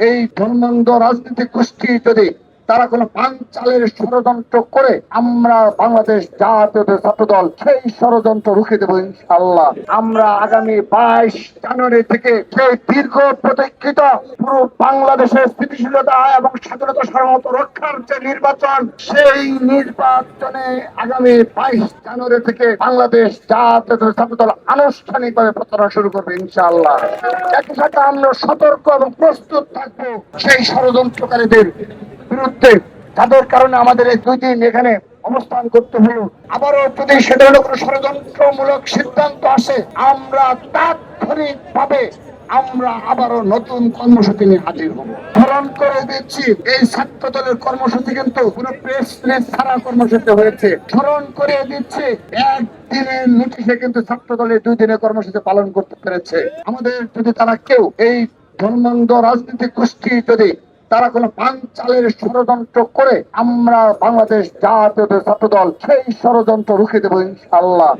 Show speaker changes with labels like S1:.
S1: এই ধর্মান্ধ রাজনৈতিক গোষ্ঠী যদি তারা কোনো পাঞ্চালের ষড়যন্ত্র করে আমরা বাংলাদেশ জাতীয় ছাত্র দল সেই ষড়যন্ত্র রুখে দেবো ইনশাআল্লাহ। আমরা আগামী 22 জানুয়ারি থেকে সেই দীর্ঘ প্রতীক্ষিত পুরো বাংলাদেশের স্থিতিশীলতা এবং স্বাধীনতা সার্বভৌমত্ব রক্ষার যে নির্বাচন, সেই নির্বাচনে আগামী 22 জানুয়ারি থেকে বাংলাদেশ জাতীয় ছাত্র দল আনুষ্ঠানিকভাবে প্রচারণা শুরু করবে ইনশাআল্লাহ। একই সাথে আমরা সতর্ক এবং প্রস্তুত থাকবো সেই ষড়যন্ত্রকারীদের বিরুদ্ধে, যাদের কারণে আমাদের এই 2 দিন এখানে অবস্থান করতে হলো। আবারও যদি সে ধরনের কোনো ষড়যন্ত্রমূলক সিদ্ধান্ত আসে, আমরা তাৎক্ষণিক ভাবে আমরা আবারও নতুন কর্মসূচি নিয়ে হাজির হব। স্মরণ করে দিচ্ছি, এই ছাত্র দলের কর্মসূচি কিন্তু কোনো প্রেস রিলিজ ছাড়া কর্মসূচি হয়েছে। স্মরণ করে দিচ্ছি, একদিনের নোটিশে কিন্তু ছাত্র দলের 2 দিনের কর্মসূচি পালন করতে পেরেছে। আমাদের যদি তারা কেউ এই ধর্মান্ধ রাজনৈতিক গোষ্ঠী যদি তারা কোনো পাঞ্চালের ষড়যন্ত্র করে আমরা বাংলাদেশ জাতীয় ছাত্র দল সেই ষড়যন্ত্র রুখে দেবো ইনশাআল্লাহ।